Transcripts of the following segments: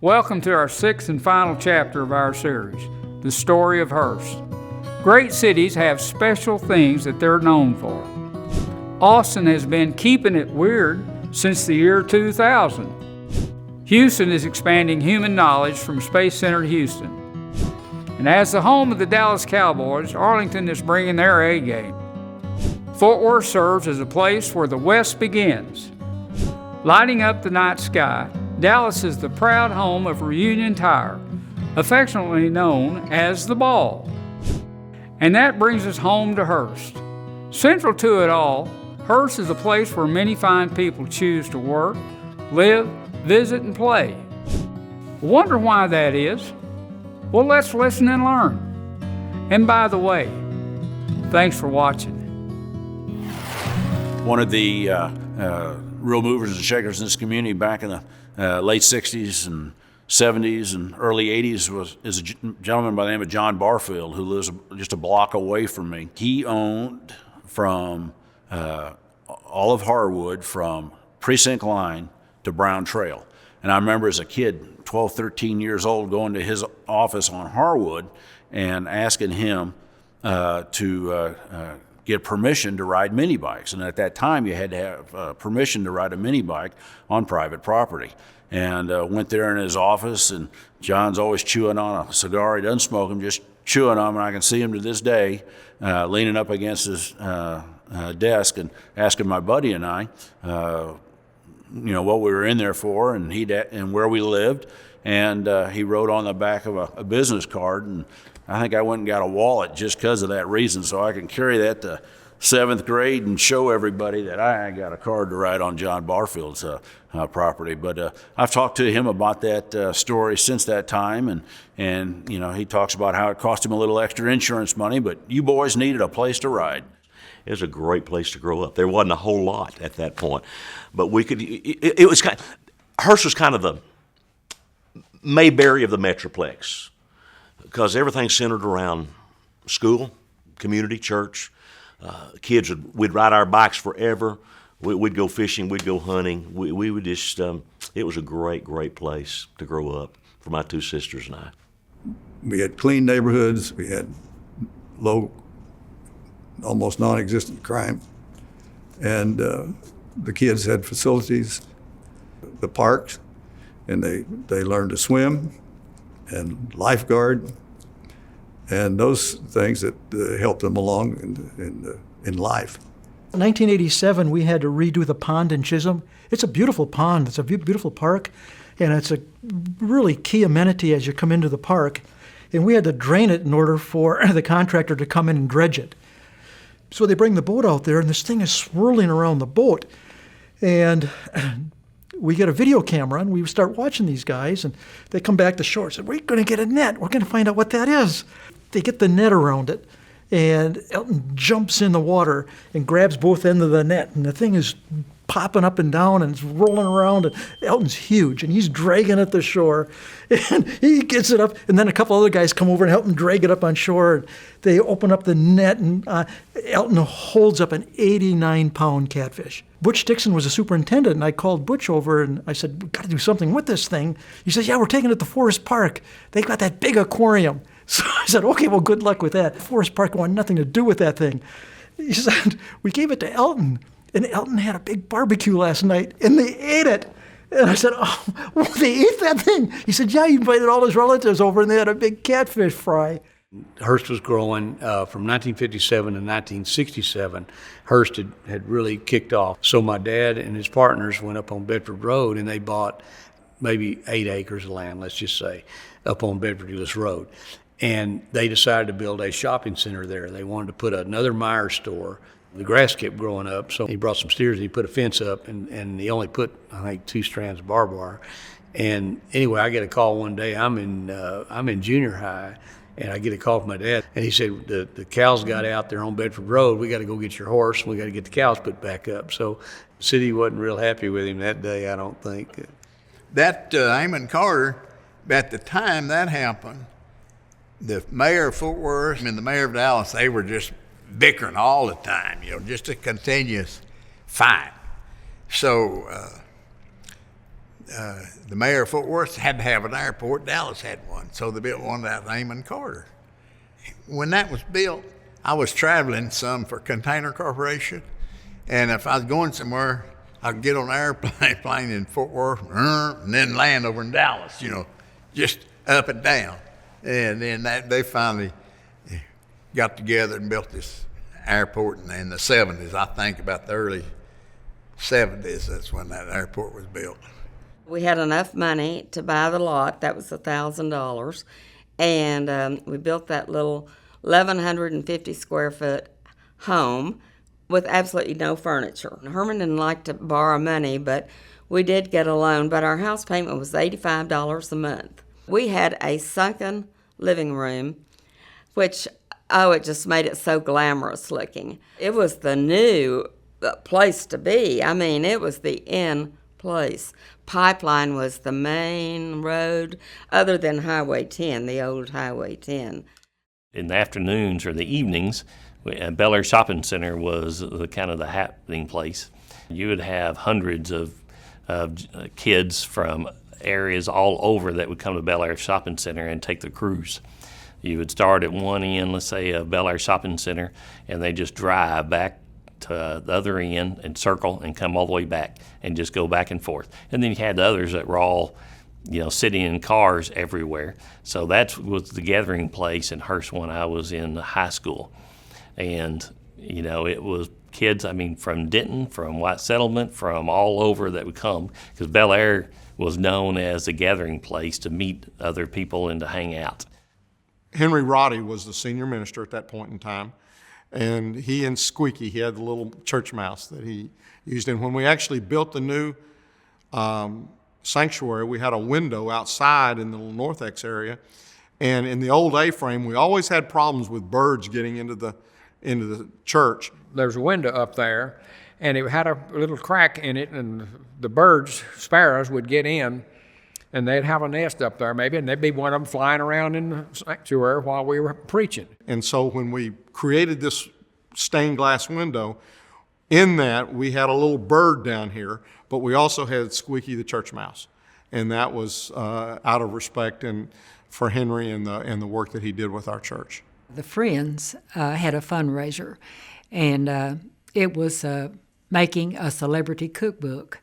Welcome to our sixth and final chapter of our series, The Story of Hurst. Great cities have special things that they're known for. Austin has been keeping it weird since the year 2000. Houston is expanding human knowledge from Space Center Houston. And as the home of the Dallas Cowboys, Arlington is bringing their A game. Fort Worth serves as a place where the West begins. Lighting up the night sky, Dallas is the proud home of Reunion Tire, affectionately known as the Ball. And that brings us home to Hurst. Central to it all, Hurst is a place where many fine people choose to work, live, visit, and play. Wonder why that is? Well, let's listen and learn. And by the way, thanks for watching. One of the real movers and shakers in this community back in the late 60s and 70s and early 80s is a gentleman by the name of John Barfield, who lives just a block away from me. He owned from all of Harwood, from Precinct Line to Brown Trail. And I remember as a kid, 12, 13 years old, going to his office on Harwood and asking him to get permission to ride mini bikes. And at that time, you had to have permission to ride a mini bike on private property. And went there in his office, and John's always chewing on a cigar. He doesn't smoke them, just chewing on them. And I can see him to this day leaning up against his desk and asking my buddy and I, what we were in there for, and where we lived. And he wrote on the back of a business card, and I think I went and got a wallet just because of that reason, so I can carry that to 7th grade and show everybody that I got a card to ride on John Barfield's property. But I've talked to him about that story since that time, and he talks about how it cost him a little extra insurance money, but you boys needed a place to ride. It was a great place to grow up. There wasn't a whole lot at that point, but it was Hurst was kind of the Mayberry of the Metroplex, because everything centered around school, community, church. We'd ride our bikes forever. We'd go fishing, we'd go hunting. We would just, it was a great, great place to grow up for my two sisters and I. We had clean neighborhoods. We had low, almost non-existent crime. And the kids had facilities, the parks, and they learned to swim and lifeguard, and those things that helped them along in life. In 1987, we had to redo the pond in Chisholm. It's a beautiful pond. It's a beautiful park, and it's a really key amenity as you come into the park. And we had to drain it in order for the contractor to come in and dredge it. So they bring the boat out there, and this thing is swirling around the boat. And we get a video camera, and we start watching these guys, and they come back to shore and say, "We're going to get a net. We're going to find out what that is." They get the net around it, and Elton jumps in the water and grabs both ends of the net, and the thing is popping up and down, and it's rolling around, and Elton's huge, and he's dragging it to shore, and he gets it up, and then a couple other guys come over and help him drag it up on shore, and they open up the net, and Elton holds up an 89-pound catfish. Butch Dixon was a superintendent, and I called Butch over, and I said, "We've got to do something with this thing." He says, "Yeah, we're taking it to Forest Park. They've got that big aquarium." So I said, "Okay, well, good luck with that." Forest Park wanted nothing to do with that thing. He said, "We gave it to Elton, and Elton had a big barbecue last night, and they ate it." And I said, "Oh, well, they ate that thing?" He said, "Yeah, he invited all his relatives over, and they had a big catfish fry." Hurst was growing from 1957 to 1967. Hurst had really kicked off. So my dad and his partners went up on Bedford Road, and they bought maybe 8 acres of land, let's just say, up on Bedford Road. And they decided to build a shopping center there. They wanted to put another Meijer store. The grass kept growing up, so he brought some steers and he put a fence up, and he only put, I think, 2 strands of barbed wire. And anyway, I get a call one day. I'm in junior high, and I get a call from my dad, and he said, the cows got out there on Bedford Road. We got to go get your horse, and we got to get the cows put back up. So the city wasn't real happy with him that day, I don't think. That Amon Carter, at the time that happened, the mayor of Fort Worth and the mayor of Dallas, they were just bickering all the time, just a continuous fight. So the mayor of Fort Worth had to have an airport. Dallas had one, so they built one at Amon Carter. When that was built, I was traveling some for Container Corporation, and if I was going somewhere, I'd get on an airplane in Fort Worth and then land over in Dallas, just up and down. And then they finally got together and built this airport in the 70s. I think about the early 70s, that's when that airport was built. We had enough money to buy the lot. That was $1,000. And we built that little 1,150 square foot home with absolutely no furniture. Herman didn't like to borrow money, but we did get a loan. But our house payment was $85 a month. We had a sunken living room, which, it just made it so glamorous looking. It was the new place to be. I mean, it was the in place. Pipeline was the main road, other than Highway 10, the old Highway 10. In the afternoons or the evenings, Bel Air Shopping Center was the kind of the happening place. You would have hundreds of kids from areas all over that would come to Bel Air Shopping Center and take the cruise. You would start at one end, let's say a Bel Air Shopping Center, and they just drive back to the other end and circle and come all the way back and just go back and forth. And then you had the others that were all, sitting in cars everywhere. So that was the gathering place in Hurst when I was in high school. And, it was kids, from Denton, from White Settlement, from all over that would come, because Bel Air was known as the gathering place to meet other people and to hang out. Henry Roddy was the senior minister at that point in time, and he and Squeaky, he had the little church mouse that he used. And when we actually built the new sanctuary, we had a window outside in the little Northex area, and in the old A-frame, we always had problems with birds getting into the church. There's a window up there, and it had a little crack in it, and the birds, sparrows, would get in, and they'd have a nest up there maybe, and there'd be one of them flying around in the sanctuary while we were preaching. And so when we created this stained glass window, in that we had a little bird down here, but we also had Squeaky the church mouse. And that was out of respect and for Henry and the work that he did with our church. The Friends had a fundraiser, and it was making a celebrity cookbook.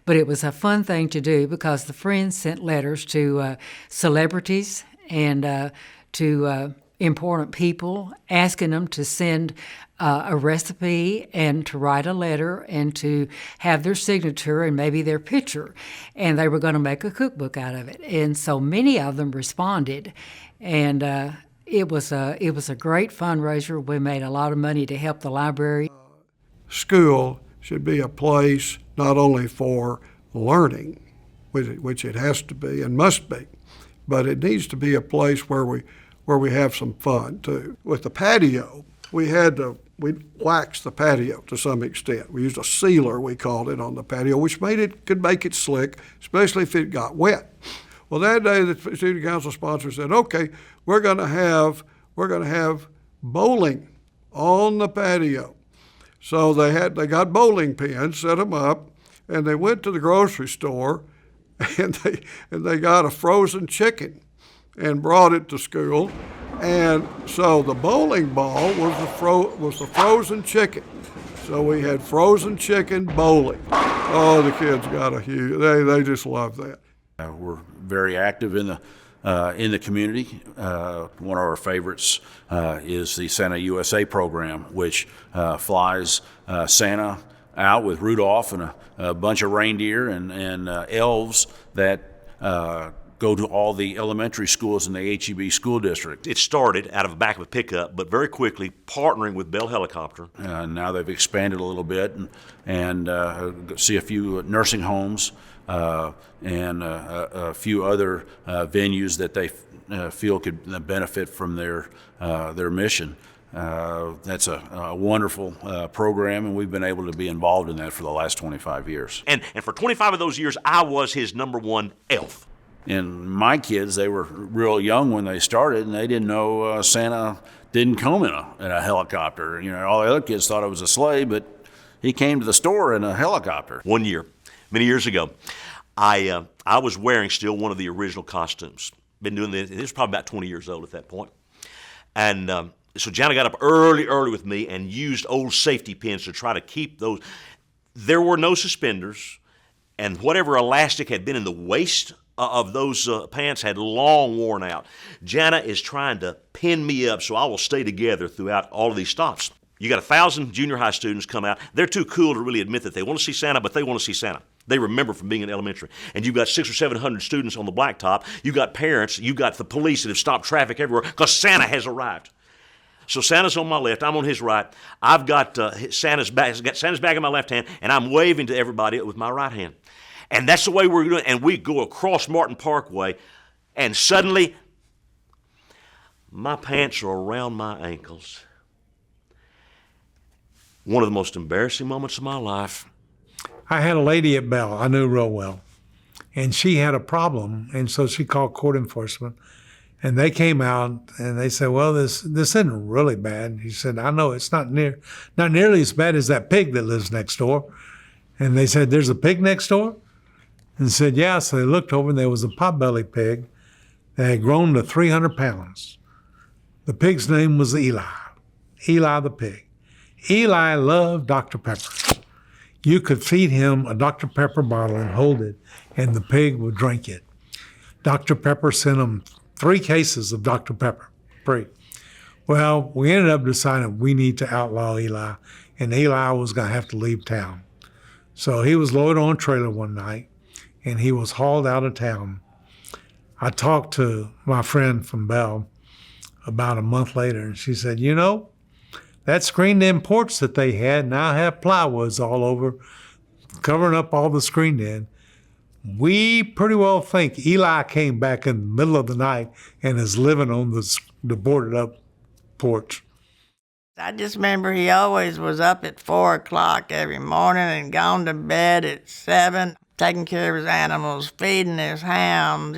But it was a fun thing to do because the Friends sent letters to celebrities and to important people, asking them to send a recipe and to write a letter and to have their signature and maybe their picture. And they were going to make a cookbook out of it. And so many of them responded. And it was a great fundraiser. We made a lot of money to help the library. School should be a place not only for learning, which it has to be and must be, but it needs to be a place where we have some fun too. With the patio, we waxed the patio to some extent. We used a sealer, we called it, on the patio, which could make it slick, especially if it got wet. Well, that day the city council sponsor said, "Okay, we're going to have bowling on the patio." So they got bowling pins, set them up, and they went to the grocery store, and they got a frozen chicken, and brought it to school, and so the bowling ball was the frozen chicken. So we had frozen chicken bowling. Oh, the kids got they just love that. We're very active in the community. One of our favorites is the Santa USA program, which flies Santa out with Rudolph and a bunch of reindeer and elves that go to all the elementary schools in the HEB school district. It started out of the back of a pickup, but very quickly partnering with Bell Helicopter. Now they've expanded a little bit and see a few nursing homes and a few other venues that they feel could benefit from their mission. That's a wonderful program, and we've been able to be involved in that for the last 25 years. And for 25 of those years, I was his number one elf. And my kids, they were real young when they started, and they didn't know Santa didn't come in a helicopter. All the other kids thought it was a sleigh, but he came to the store in a helicopter. One year, many years ago, I was wearing still one of the original costumes. Been doing this. It was probably about 20 years old at that point. And so Jana got up early with me and used old safety pins to try to keep those. There were no suspenders, and whatever elastic had been in the waist of those pants had long worn out. Jana is trying to pin me up so I will stay together throughout all of these stops. You got 1,000 junior high students come out. They're too cool to really admit that they want to see Santa, but they want to see Santa. They remember from being in elementary. And you've got 600 or 700 students on the blacktop. You've got parents. You've got the police that have stopped traffic everywhere because Santa has arrived. So Santa's on my left. I'm on his right. I've got Santa's bag in my left hand, and I'm waving to everybody with my right hand. And that's the way we're doing it. And we go across Martin Parkway, and suddenly my pants are around my ankles. One of the most embarrassing moments of my life. I had a lady at Bell I knew real well, and she had a problem, and so she called court enforcement, and they came out and they said, "Well, this isn't really bad." He said, "I know it's not nearly as bad as that pig that lives next door." And they said, "There's a pig next door?" And said, "Yeah." So they looked over, and there was a potbelly pig that had grown to 300 pounds. The pig's name was Eli the pig. Eli loved Dr. Pepper. You could feed him a Dr. Pepper bottle and hold it, and the pig would drink it. Dr. Pepper sent him 3 cases of Dr. Pepper, free. Well, we ended up deciding we need to outlaw Eli, and Eli was going to have to leave town. So he was loaded on a trailer one night, and he was hauled out of town. I talked to my friend from Bell about a month later, and she said, "You know, that screened-in porch that they had now have plywoods all over, covering up all the screened-in. We pretty well think Eli came back in the middle of the night and is living on the boarded-up porch." I just remember he always was up at 4 o'clock every morning and gone to bed at 7, taking care of his animals, feeding his hounds,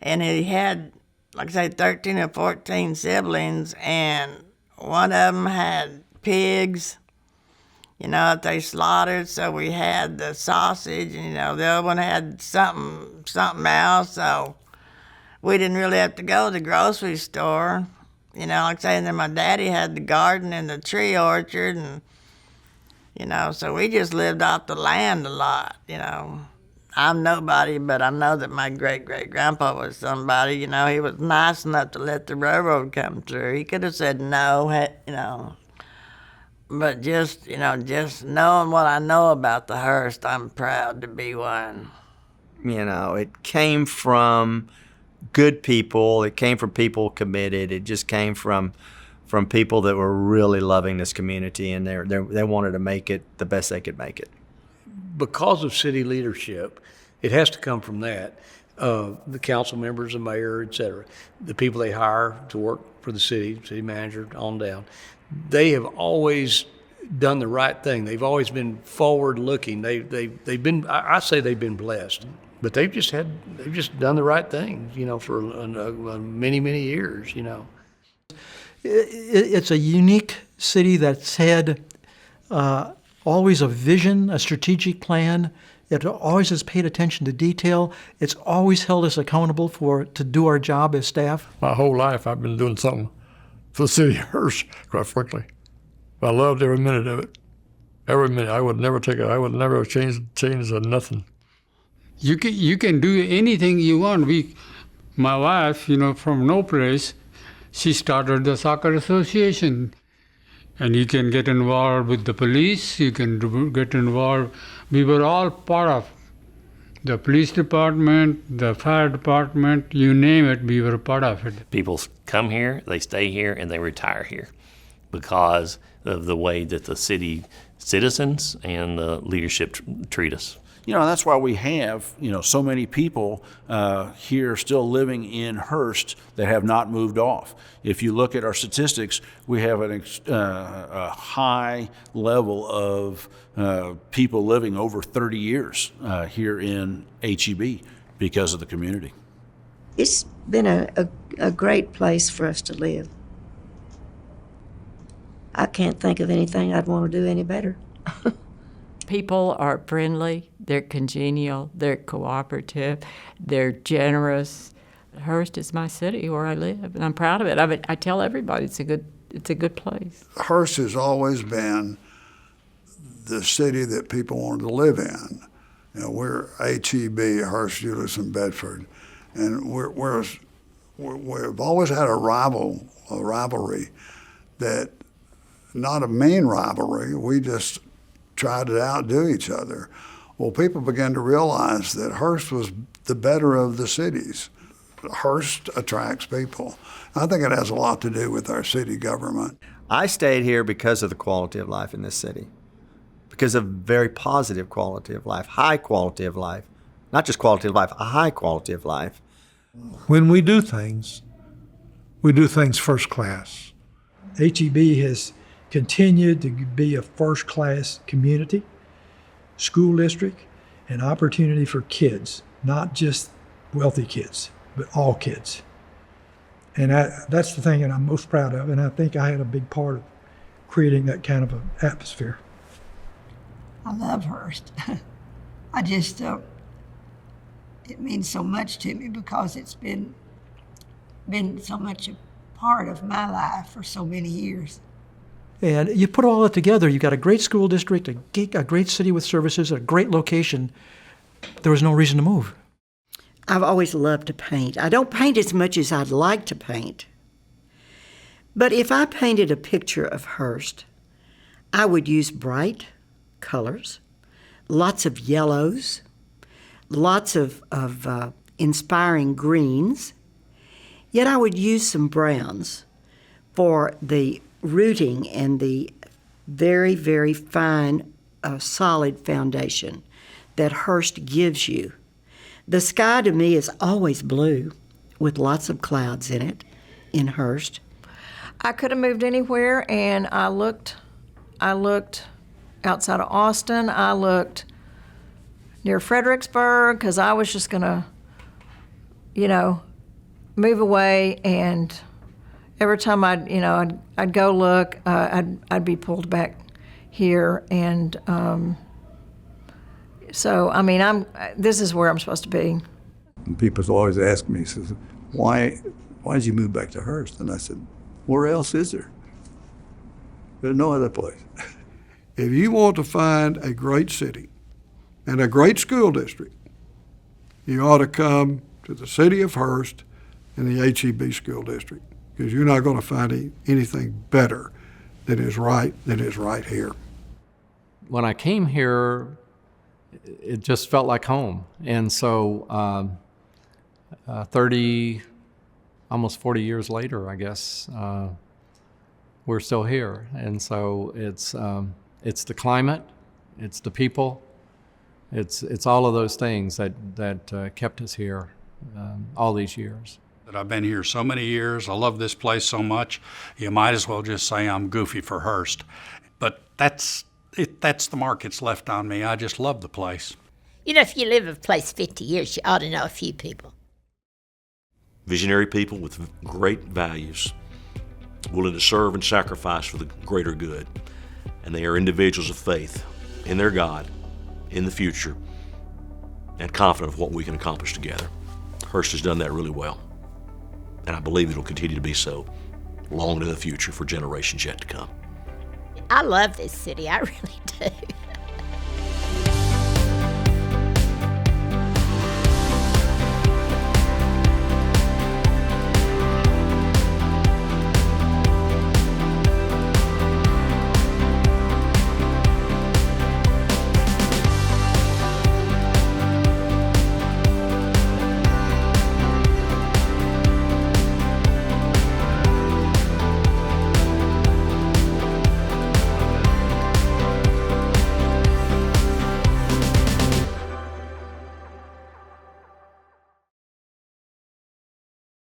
and he had, like I say, 13 or 14 siblings, and one of them had pigs, that they slaughtered, so we had the sausage, and, the other one had something else, so we didn't really have to go to the grocery store, like I say, and then my daddy had the garden and the tree orchard, and, so we just lived off the land a lot, I'm nobody, but I know that my great-great-grandpa was somebody, he was nice enough to let the railroad come through. He could have said no, but just knowing what I know about the Hearst, I'm proud to be one. It came from good people. It came from people committed. It just came from people that were really loving this community, and they wanted to make it the best they could make it. Because of city leadership, it has to come from that. The council members, the mayor, et cetera, the people they hire to work for the city manager on down, they have always done the right thing. They've always been forward-looking. They've been, I say they've been blessed, but they've just done the right thing, for many years, It's a unique city that's had always a vision, a strategic plan. It always has paid attention to detail. It's always held us accountable to do our job as staff. My whole life I've been doing something for the city of Hearst, quite frankly. I loved every minute of it. Every minute. I would never change nothing. You can do anything you want. My wife, from no place, she started the soccer association. And you can get involved with the police, you can get involved. We were all part of the police department, the fire department, you name it, we were part of it. People come here, they stay here, and they retire here because of the way that the city citizens and the leadership treat us. And that's why we have, so many people here still living in Hearst that have not moved off. If you look at our statistics, we have a high level of people living over 30 years here in HEB because of the community. It's been a great place for us to live. I can't think of anything I'd want to do any better. people are friendly, they're congenial, they're cooperative, they're generous. Hurst is my city where I live, and I'm proud of it. I mean, I tell everybody it's a good place. Hurst has always been the city that people wanted to live in. You know, we're H-E-B, Hurst, Euless, and Bedford, and we've always had a rivalry that, not a mean rivalry, we just tried to outdo each other. Well, people began to realize that Hurst was the better of the cities. Hurst attracts people. I think it has a lot to do with our city government. I stayed here because of the quality of life in this city, because of very positive quality of life, high quality of life, not just quality of life, a high quality of life. When we do things first class. H-E-B has continued to be a first-class community, school district, and opportunity for kids, not just wealthy kids, but all kids. And that's the thing that I'm most proud of, and I think I had a big part of creating that kind of an atmosphere. I love Hurst. I just, it means so much to me because it's been so much a part of my life for so many years. And you put all that together, you've got a great school district, a great city with services, a great location. There was no reason to move. I've always loved to paint. I don't paint as much as I'd like to paint. But if I painted a picture of Hurst, I would use bright colors, lots of yellows, lots of inspiring greens, yet I would use some browns for the rooting and the very, very fine, solid foundation that Hurst gives you. The sky to me is always blue with lots of clouds in it in Hurst. I could have moved anywhere, and I looked outside of Austin. I looked near Fredericksburg because I was just gonna, move away. And every time I'd go look, I'd be pulled back here. And so I mean, this is where I'm supposed to be. And people always ask me, says, why did you move back to Hurst? And I said, where else is there? There's no other place. If you want to find a great city and a great school district, you ought to come to the city of Hurst and the H-E-B school district, because you're not going to find anything better that is right here. When I came here, it just felt like home. And so 30, almost 40 years later, I guess, we're still here. And so it's the climate, it's the people, it's all of those things that kept us here all these years. I've been here so many years. I love this place so much. You might as well just say I'm goofy for Hurst. But that's the mark it's left on me. I just love the place. If you live in a place 50 years, you ought to know a few people. Visionary people with great values, willing to serve and sacrifice for the greater good. And they are individuals of faith in their God, in the future, and confident of what we can accomplish together. Hurst has done that really well. And I believe it'll continue to be so long into the future for generations yet to come. I love this city, I really do.